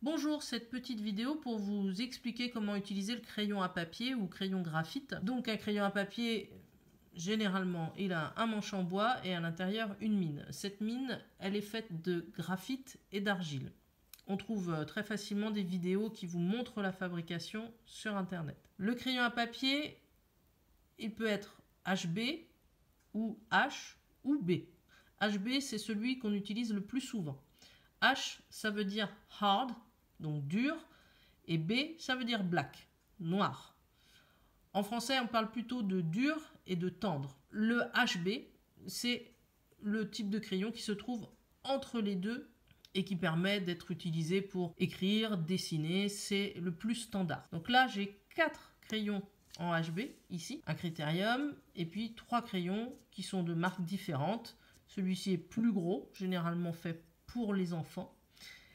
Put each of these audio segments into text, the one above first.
Bonjour, cette petite vidéo pour vous expliquer comment utiliser le crayon à papier ou crayon graphite. Donc un crayon à papier, généralement, il a un manche en bois et à l'intérieur une mine. Cette mine, elle est faite de graphite et d'argile. On trouve très facilement des vidéos qui vous montrent la fabrication sur internet. Le crayon à papier, il peut être HB ou H ou B. HB, c'est celui qu'on utilise le plus souvent. H, ça veut dire hard, donc dur, et B, ça veut dire black, noir. En français, on parle plutôt de dur et de tendre. Le HB, c'est le type de crayon qui se trouve entre les deux et qui permet d'être utilisé pour écrire, dessiner, c'est le plus standard. Donc là, j'ai 4 crayons en HB, ici, un critérium, et puis 3 crayons qui sont de marques différentes. Celui-ci est plus gros, généralement fait pour les enfants.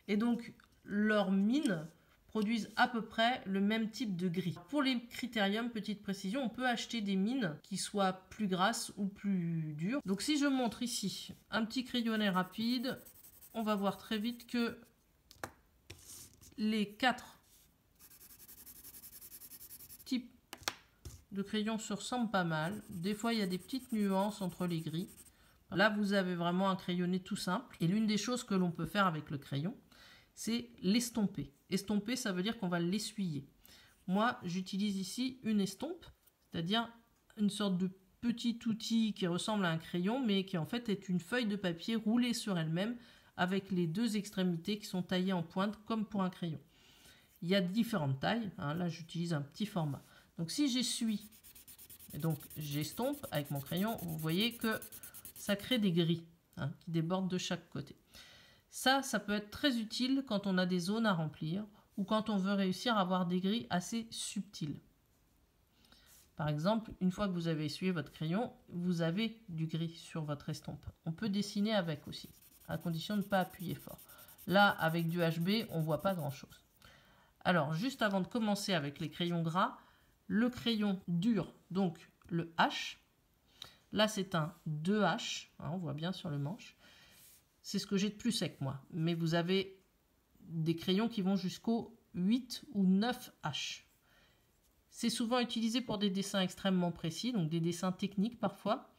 Et donc, leurs mines produisent à peu près le même type de gris. Pour les critériums, petite précision, on peut acheter des mines qui soient plus grasses ou plus dures. Donc si je montre ici un petit crayonnet rapide, on va voir très vite que les 4 types de crayons se ressemblent pas mal. Des fois, il y a des petites nuances entre les gris. Là, vous avez vraiment un crayonnet tout simple. Et l'une des choses que l'on peut faire avec le crayon, c'est l'estomper. Estomper, ça veut dire qu'on va l'essuyer. Moi, j'utilise ici une estompe, c'est-à-dire une sorte de petit outil qui ressemble à un crayon, mais qui en fait est une feuille de papier roulée sur elle-même avec les deux extrémités qui sont taillées en pointe comme pour un crayon. Il y a différentes tailles. Là, j'utilise un petit format. Donc, si j'essuie et donc j'estompe avec mon crayon, vous voyez que ça crée des gris qui débordent de chaque côté. Ça peut être très utile quand on a des zones à remplir ou quand on veut réussir à avoir des gris assez subtils. Par exemple, une fois que vous avez essuyé votre crayon, vous avez du gris sur votre estompe. On peut dessiner avec aussi, à condition de ne pas appuyer fort. Là, avec du HB, on ne voit pas grand-chose. Alors, juste avant de commencer avec les crayons gras, le crayon dur, donc le H. Là, c'est un 2H, on voit bien sur le manche. C'est ce que j'ai de plus sec, moi. Mais vous avez des crayons qui vont jusqu'au 8 ou 9H. C'est souvent utilisé pour des dessins extrêmement précis, donc des dessins techniques parfois.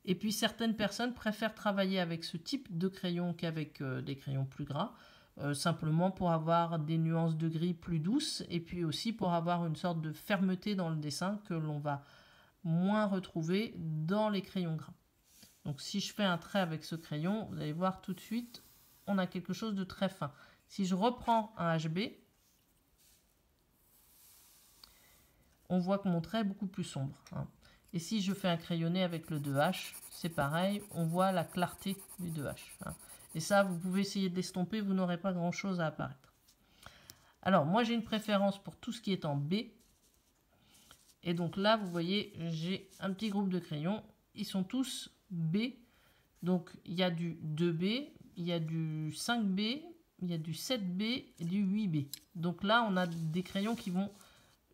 Et puis certaines personnes préfèrent travailler avec ce type de crayon qu'avec des crayons plus gras, simplement pour avoir des nuances de gris plus douces et puis aussi pour avoir une sorte de fermeté dans le dessin que l'on va moins retrouver dans les crayons gras. Donc si je fais un trait avec ce crayon, vous allez voir tout de suite, on a quelque chose de très fin. Si je reprends un HB, on voit que mon trait est beaucoup plus sombre. Et si je fais un crayonné avec le 2H, c'est pareil, on voit la clarté du 2H. Et ça, vous pouvez essayer de l'estomper, vous n'aurez pas grand-chose à apparaître. Alors, moi j'ai une préférence pour tout ce qui est en B. Et donc là, vous voyez, j'ai un petit groupe de crayons. Ils sont tous B. Donc, il y a du 2B, il y a du 5B, il y a du 7B et du 8B. Donc là, on a des crayons qui vont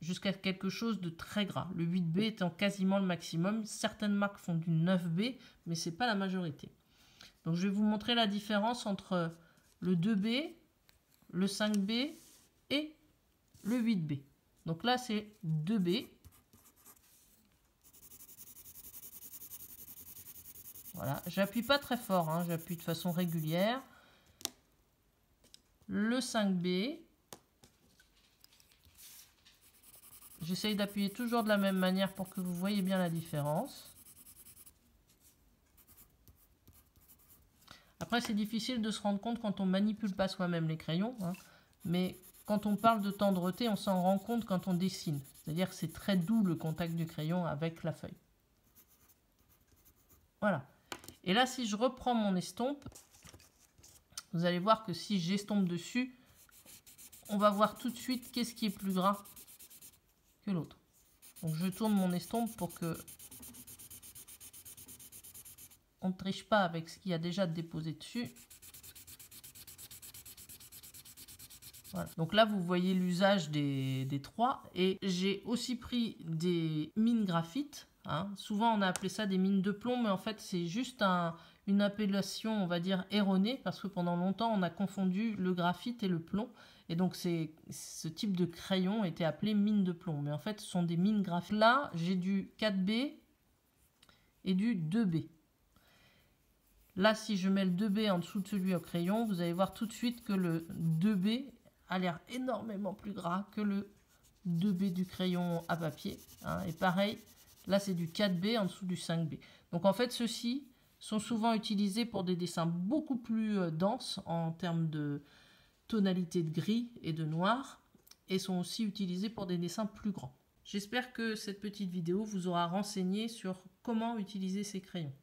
jusqu'à quelque chose de très gras. Le 8B étant quasiment le maximum. Certaines marques font du 9B, mais ce n'est pas la majorité. Donc, je vais vous montrer la différence entre le 2B, le 5B et le 8B. Donc là, c'est 2B. Voilà, j'appuie pas très fort, j'appuie de façon régulière. Le 5B. J'essaye d'appuyer toujours de la même manière pour que vous voyez bien la différence. Après, c'est difficile de se rendre compte quand on ne manipule pas soi-même les crayons. Mais quand on parle de tendreté, on s'en rend compte quand on dessine. C'est-à-dire que c'est très doux le contact du crayon avec la feuille. Voilà. Et là, si je reprends mon estompe, vous allez voir que si j'estompe dessus, on va voir tout de suite qu'est-ce qui est plus gras que l'autre. Donc je tourne mon estompe pour que on ne triche pas avec ce qu'il y a déjà déposé dessus. Voilà. Donc là, vous voyez l'usage des trois. Et j'ai aussi pris des mines graphite. Souvent, on a appelé ça des mines de plomb, mais en fait, c'est juste une appellation, on va dire, erronée, parce que pendant longtemps, on a confondu le graphite et le plomb. Et donc, ce type de crayon était appelé mine de plomb. Mais en fait, ce sont des mines graphiques. Là, j'ai du 4B et du 2B. Là, si je mets le 2B en dessous de celui au crayon, vous allez voir tout de suite que le 2B a l'air énormément plus gras que le 2B du crayon à papier. Hein. Et pareil, là, c'est du 4B en dessous du 5B. Donc, en fait, ceux-ci sont souvent utilisés pour des dessins beaucoup plus denses en termes de tonalité de gris et de noir, et sont aussi utilisés pour des dessins plus grands. J'espère que cette petite vidéo vous aura renseigné sur comment utiliser ces crayons.